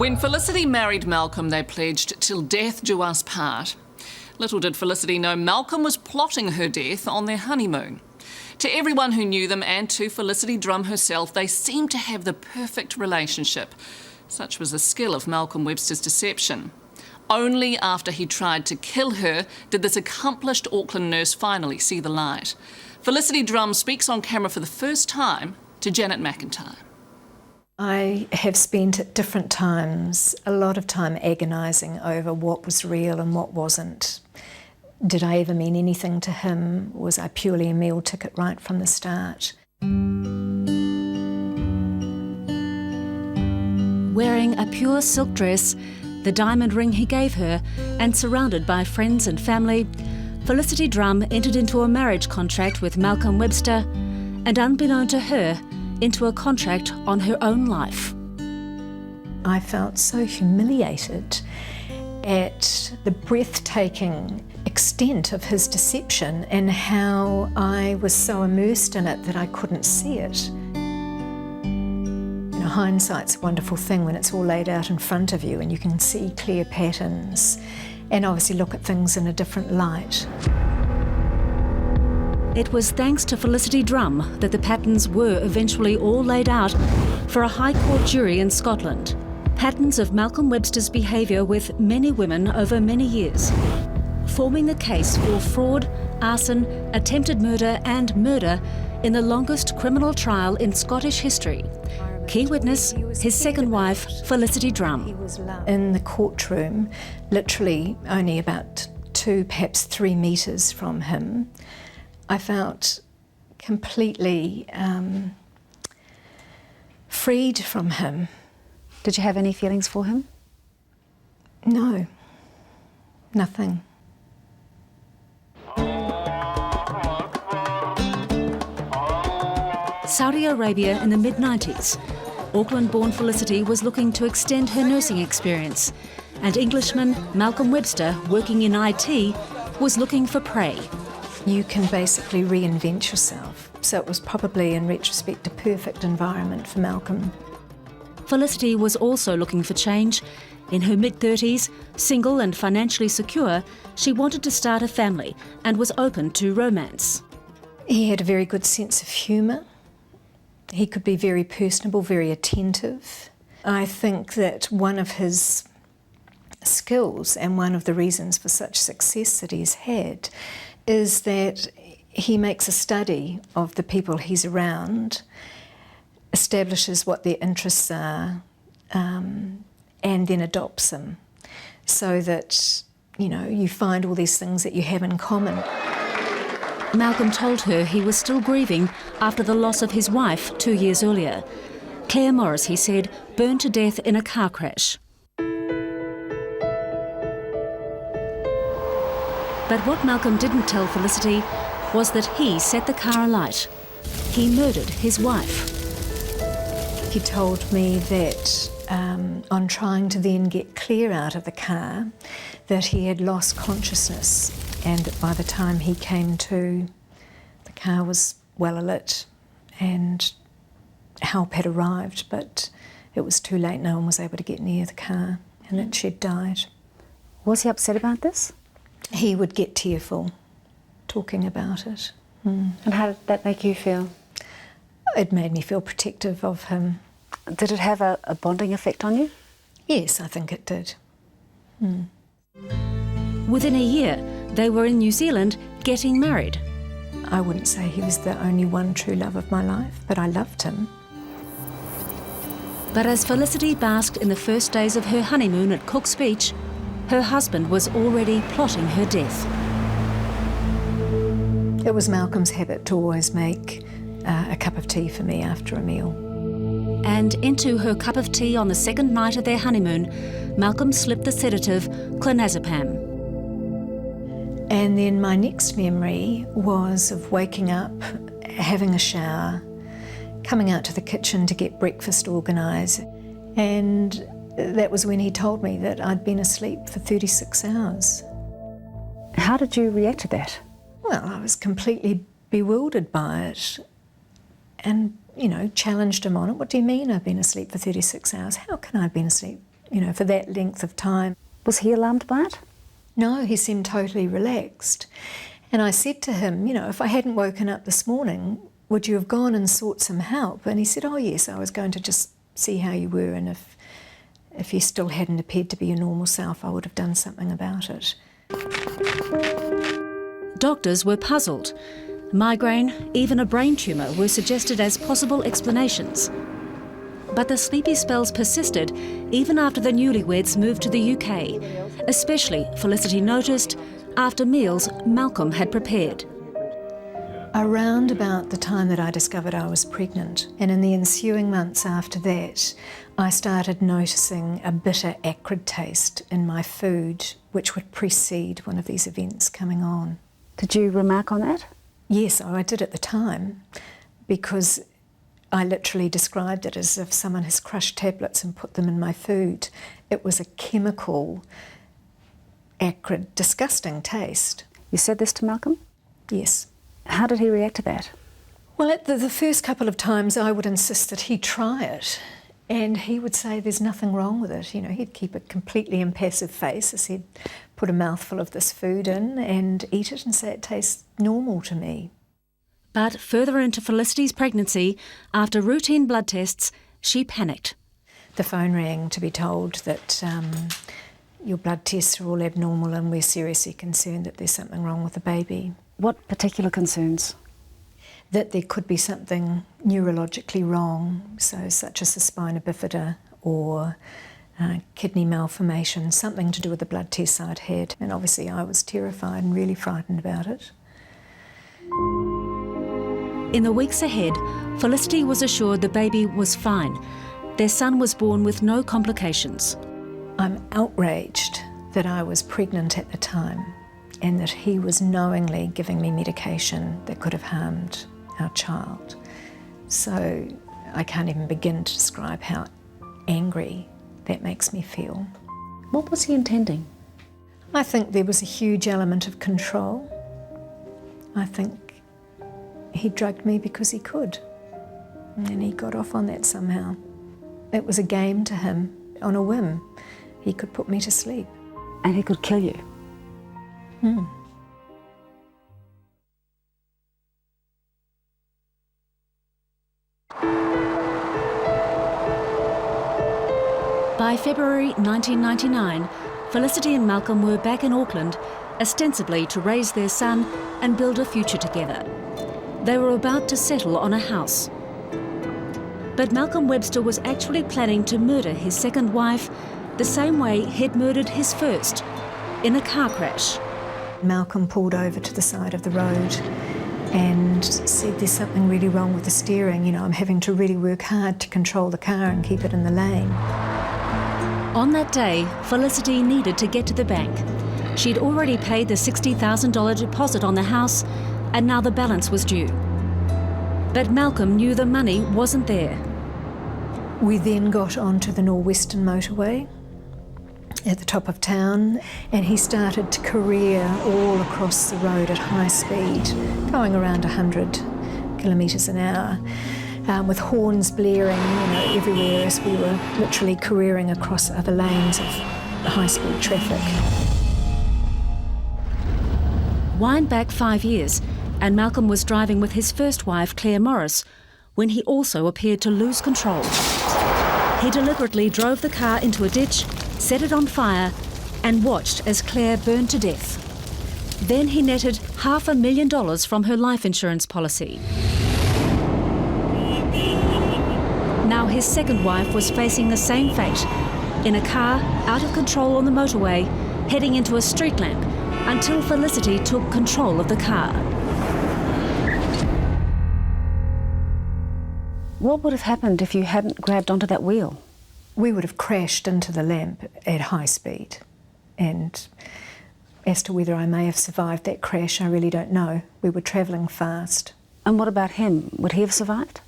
When Felicity married Malcolm, they pledged "till death do us part." Little did Felicity know Malcolm was plotting her death on their honeymoon. To everyone who knew them and to Felicity Drum herself, they seemed to have the perfect relationship. Such was the skill of Malcolm Webster's deception. Only after he tried to kill her did this accomplished Auckland nurse finally see the light. Felicity Drum speaks on camera for the first time to Janet McIntyre. I have spent at different times a lot of time agonising over what was real and what wasn't. Did I ever mean anything to him? Was I purely a meal ticket right from the start? Wearing a pure silk dress, the diamond ring he gave her, and surrounded by friends and family, Felicity Drum entered into a marriage contract with Malcolm Webster and, unbeknown to her, into a contract on her own life. I felt so humiliated at the breathtaking extent of his deception and how I was so immersed in it that I couldn't see it. You know, hindsight's a wonderful thing when it's all laid out in front of you and you can see clear patterns and obviously look at things in a different light. It was thanks to Felicity Drum that the patterns were eventually all laid out for a High Court jury in Scotland. Patterns of Malcolm Webster's behaviour with many women over many years, forming the case for fraud, arson, attempted murder and murder in the longest criminal trial in Scottish history. Key witness, his second wife, Felicity Drum. In the courtroom, literally only about 2, perhaps 3 metres from him, I felt completely freed from him. Did you have any feelings for him? No, nothing. Saudi Arabia in the mid-90s. Auckland-born Felicity was looking to extend her nursing experience, and Englishman Malcolm Webster, working in IT, was looking for prey. You can basically reinvent yourself. So it was probably, in retrospect, a perfect environment for Malcolm. Felicity was also looking for change. In her mid-30s, single and financially secure, she wanted to start a family and was open to romance. He had a very good sense of humour. He could be very personable, very attentive. I think that one of his skills and one of the reasons for such success that he's had is that he makes a study of the people he's around, establishes what their interests are, and then adopts them, so that, you know, you find all these things that you have in common. Malcolm told her he was still grieving after the loss of his wife 2 years earlier. Claire Morris, he said, burned to death in a car crash. But what Malcolm didn't tell Felicity was that he set the car alight. He murdered his wife. He told me that on trying to then get Claire out of the car, that he had lost consciousness and that by the time he came to, the car was well lit and help had arrived, but it was too late, no one was able to get near the car and that she'd died. Was he upset about this? He would get tearful talking about it. And how did that make you feel? It made me feel protective of him. Did it have a bonding effect on you? Yes, I think it did. Within a year, they were in New Zealand getting married. I wouldn't say he was the only one true love of my life, but I loved him. But as Felicity basked in the first days of her honeymoon at Cooke's Beach, her husband was already plotting her death. It was Malcolm's habit to always make a cup of tea for me after a meal. And into her cup of tea on the second night of their honeymoon, Malcolm slipped the sedative clonazepam. And then my next memory was of waking up, having a shower, coming out to the kitchen to get breakfast organised, and that was when he told me that I'd been asleep for 36 hours. How did you react to that? Well, I was completely bewildered by it and, you know, challenged him on it. What do you mean I've been asleep for 36 hours? How can I have been asleep for that length of time. Was he alarmed by it? No, he seemed totally relaxed. And I said to him, if I hadn't woken up this morning, would you have gone and sought some help? And he said, oh yes, I was going to just see how you were, and if you still hadn't appeared to be your normal self, I would have done something about it. Doctors were puzzled. Migraine, even a brain tumour were suggested as possible explanations. But the sleepy spells persisted even after the newlyweds moved to the UK, especially, Felicity noticed, after meals Malcolm had prepared. Around about the time that I discovered I was pregnant, and in the ensuing months after that, I started noticing a bitter, acrid taste in my food, which would precede one of these events coming on. Did you remark on that? Yes, I did at the time, because I literally described it as if someone has crushed tablets and put them in my food. It was a chemical, acrid, disgusting taste. You said this to Malcolm? Yes. How did he react to that? Well, at the first couple of times I would insist that he try it, and he would say there's nothing wrong with it. He'd keep a completely impassive face as he'd put a mouthful of this food in and eat it and say it tastes normal to me. But further into Felicity's pregnancy, after routine blood tests, she panicked. The phone rang to be told that your blood tests are all abnormal and we're seriously concerned that there's something wrong with the baby. What particular concerns? That there could be something neurologically wrong, so such as a spina bifida or kidney malformation, something to do with the blood tests I'd had. And obviously I was terrified and really frightened about it. In the weeks ahead, Felicity was assured the baby was fine. Their son was born with no complications. I'm outraged that I was pregnant at the time and that he was knowingly giving me medication that could have harmed our child. So I can't even begin to describe how angry that makes me feel. What was he intending? I think there was a huge element of control. I think he drugged me because he could, and he got off on that somehow. It was a game to him. On a whim, he could put me to sleep. And he could kill you? By February 1999, Felicity and Malcolm were back in Auckland, ostensibly to raise their son and build a future together. They were about to settle on a house. But Malcolm Webster was actually planning to murder his second wife the same way he'd murdered his first, in a car crash. Malcolm pulled over to the side of the road and said, there's something really wrong with the steering. I'm having to really work hard to control the car and keep it in the lane. On that day, Felicity needed to get to the bank. She'd already paid the $60,000 deposit on the house, and now the balance was due. But Malcolm knew the money wasn't there. We then got onto the Northwestern motorway at the top of town, and he started to career all across the road at high speed, going around 100 kilometres an hour, with horns blaring, everywhere as we were literally careering across other lanes of high-speed traffic. Wind back 5 years, and Malcolm was driving with his first wife, Claire Morris, when he also appeared to lose control. He deliberately drove the car into a ditch, set it on fire, and watched as Claire burned to death. Then he netted $500,000 from her life insurance policy. Now his second wife was facing the same fate, in a car, out of control on the motorway, heading into a street lamp, until Felicity took control of the car. What would have happened if you hadn't grabbed onto that wheel? We would have crashed into the lamp at high speed. And as to whether I may have survived that crash, I really don't know. We were travelling fast. And what about him? Would he have survived?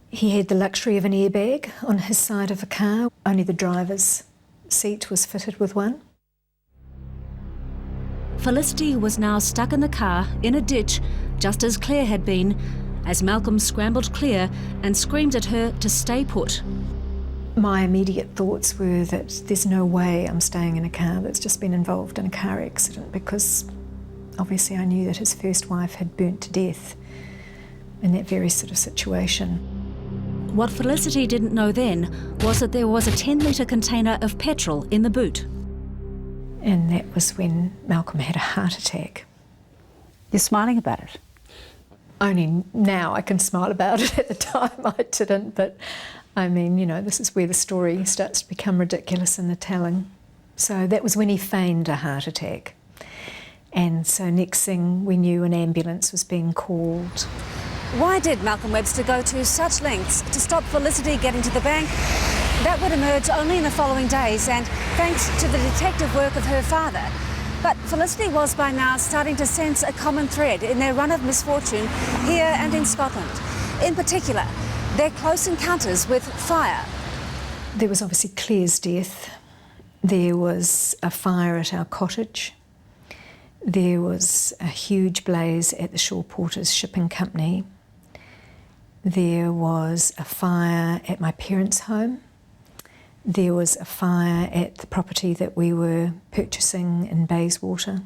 He had the luxury of an airbag on his side of the car. Only the driver's seat was fitted with one. Felicity was now stuck in the car, in a ditch, just as Claire had been, as Malcolm scrambled clear and screamed at her to stay put. My immediate thoughts were that there's no way I'm staying in a car that's just been involved in a car accident, because obviously I knew that his first wife had burnt to death in that very sort of situation. What Felicity didn't know then was that there was a 10-litre container of petrol in the boot. And that was when Malcolm had a heart attack. You're smiling about it. Only now I can smile about it. At the time I didn't, but I mean, you know, this is where the story starts to become ridiculous in the telling. So that was when he feigned a heart attack. And so next thing we knew, an ambulance was being called. Why did Malcolm Webster go to such lengths to stop Felicity getting to the bank? That would emerge only in the following days, and thanks to the detective work of her father. But Felicity was by now starting to sense a common thread in their run of misfortune here and in Scotland. In particular, their close encounters with fire. There was obviously Claire's death. There was a fire at our cottage. There was a huge blaze at the Shore Porters Shipping Company. There was a fire at my parents' home. There was a fire at the property that we were purchasing in Bayswater.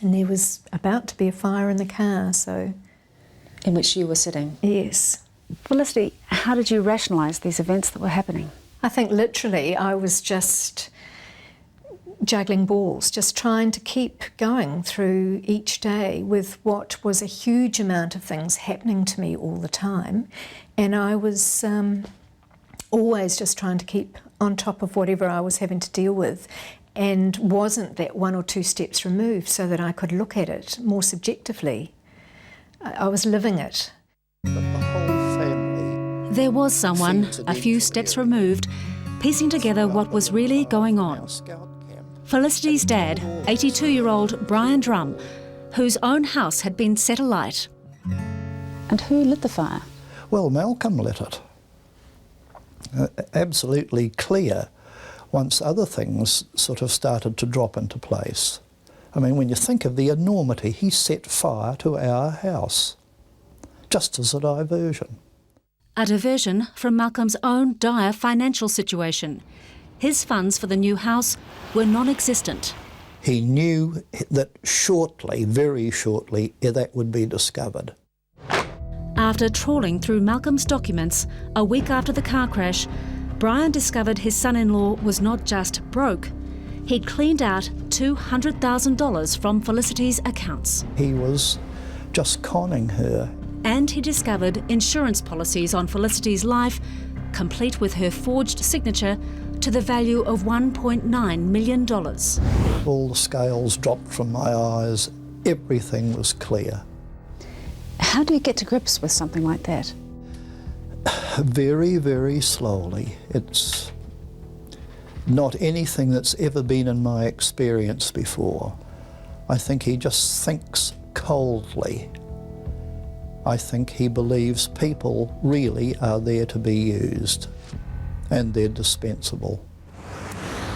And there was about to be a fire in the car, so... In which you were sitting? Yes. Felicity, how did you rationalise these events that were happening? I think literally I was just juggling balls, just trying to keep going through each day with what was a huge amount of things happening to me all the time. And I was always just trying to keep on top of whatever I was having to deal with, and wasn't that one or two steps removed so that I could look at it more subjectively. I was living it. But the whole family... There was someone, a few steps removed, piecing together what was really going on. Felicity's dad, 82-year-old Brian Drum, whose own house had been set alight. And who lit the fire? Well, Malcolm lit it. Absolutely clear once other things sort of started to drop into place. I mean, when you think of the enormity, he set fire to our house, just as a diversion. A diversion from Malcolm's own dire financial situation. His funds for the new house were non-existent. He knew that shortly, very shortly, that would be discovered. After trawling through Malcolm's documents, a week after the car crash, Brian discovered his son-in-law was not just broke. He'd cleaned out $200,000 from Felicity's accounts. He was just conning her. And he discovered insurance policies on Felicity's life, complete with her forged signature, to the value of $1.9 million. All the scales dropped from my eyes. Everything was clear. How do you get to grips with something like that? Very, very slowly. It's not anything that's ever been in my experience before. I think he just thinks coldly. I think he believes people really are there to be used, and they're dispensable.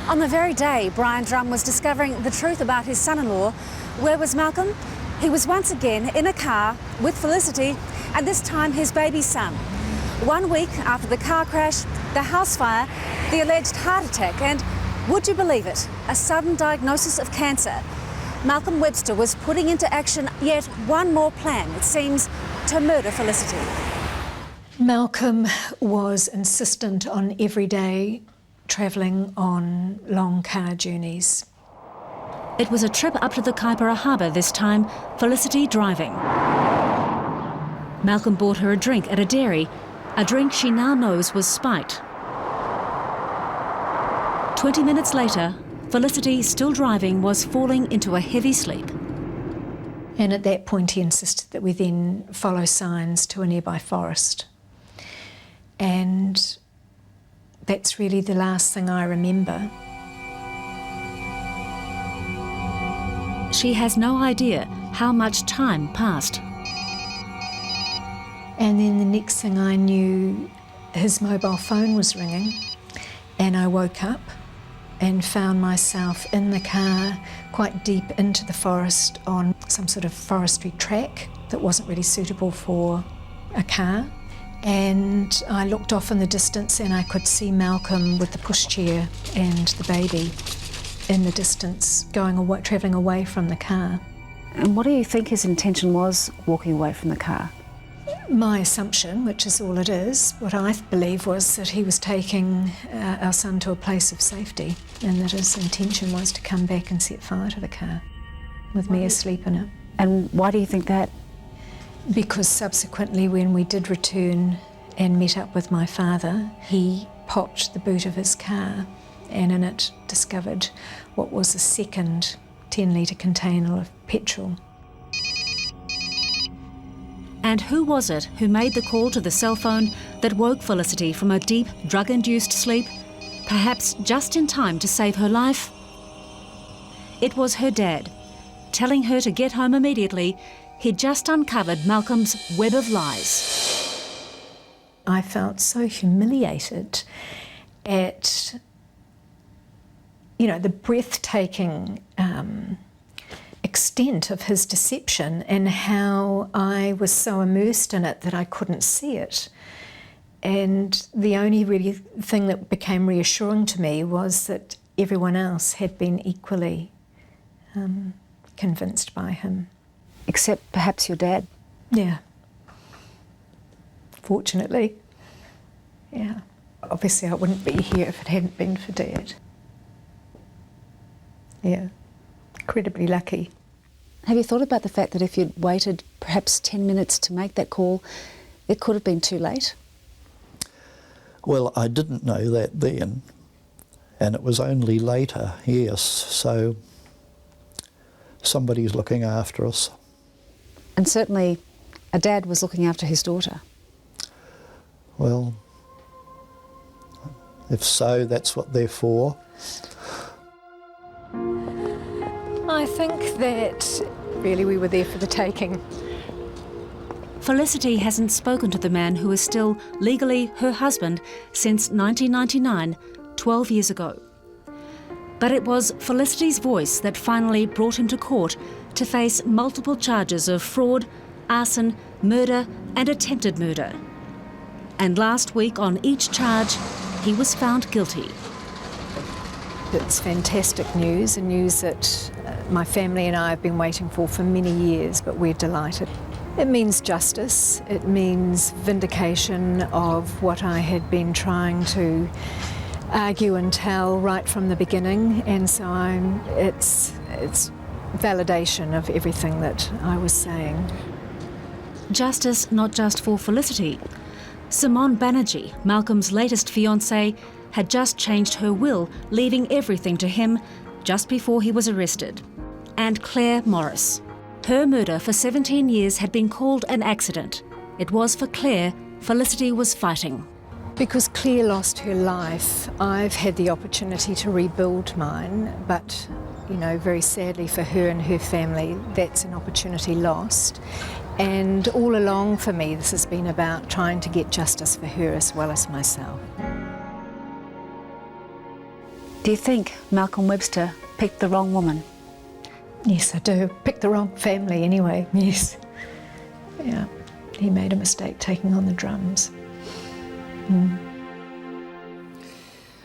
On the very day Brian Drum was discovering the truth about his son-in-law, where was Malcolm? He was once again in a car with Felicity, and this time his baby son. 1 week after the car crash, the house fire, the alleged heart attack, and, would you believe it, a sudden diagnosis of cancer. Malcolm Webster was putting into action yet one more plan, it seems, to murder Felicity. Malcolm was insistent on every day travelling on long car journeys. It was a trip up to the Kaipara Harbour this time, Felicity driving. Malcolm bought her a drink at a dairy, a drink she now knows was spiked. 20 minutes later, Felicity, still driving, was falling into a heavy sleep. And at that point he insisted that we then follow signs to a nearby forest. And that's really the last thing I remember. She has no idea how much time passed. And then the next thing I knew, his mobile phone was ringing, and I woke up and found myself in the car quite deep into the forest on some sort of forestry track that wasn't really suitable for a car. And I looked off in the distance and I could see Malcolm with the pushchair and the baby in the distance, travelling away from the car. And what do you think his intention was walking away from the car? My assumption, which is all it is, what I believe was that he was taking our son to a place of safety and that his intention was to come back and set fire to the car with me asleep in it. And why do you think that? Because subsequently when we did return and met up with my father, he popped the boot of his car and in it discovered what was a second 10-litre container of petrol. And who was it who made the call to the cell phone that woke Felicity from a deep, drug-induced sleep, perhaps just in time to save her life? It was her dad, telling her to get home immediately. He'd just uncovered Malcolm's web of lies. I felt so humiliated at, the breathtaking extent of his deception and how I was so immersed in it that I couldn't see it. And the only really thing that became reassuring to me was that everyone else had been equally convinced by him. Except perhaps your dad? Yeah. Fortunately. Yeah. Obviously I wouldn't be here if it hadn't been for Dad. Yeah. Incredibly lucky. Have you thought about the fact that if you'd waited perhaps 10 minutes to make that call, it could have been too late? Well, I didn't know that then, and it was only later, yes, so somebody's looking after us. And certainly a dad was looking after his daughter. Well, if so, that's what they're for. I think that really we were there for the taking. Felicity hasn't spoken to the man who is still legally her husband since 1999, 12 years ago. But it was Felicity's voice that finally brought him to court to face multiple charges of fraud, arson, murder and attempted murder. And last week on each charge, he was found guilty. It's fantastic news, and news that my family and I have been waiting for many years, but we're delighted. It means justice, it means vindication of what I had been trying to argue and tell right from the beginning, and so it's validation of everything that I was saying. Justice not just for Felicity. Simone Banerjee, Malcolm's latest fiancée, had just changed her will, leaving everything to him just before he was arrested. And Claire Morris. Her murder for 17 years had been called an accident. It was for Claire Felicity was fighting. Because Claire lost her life, I've had the opportunity to rebuild mine, but very sadly for her and her family, that's an opportunity lost. And all along for me, this has been about trying to get justice for her as well as myself. Do you think Malcolm Webster picked the wrong woman? Yes, I do. Picked the wrong family anyway, yes. Yeah, he made a mistake taking on the drums.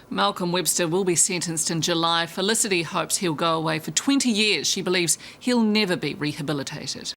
Malcolm Webster will be sentenced in July. Felicity hopes he'll go away for 20 years. She believes he'll never be rehabilitated.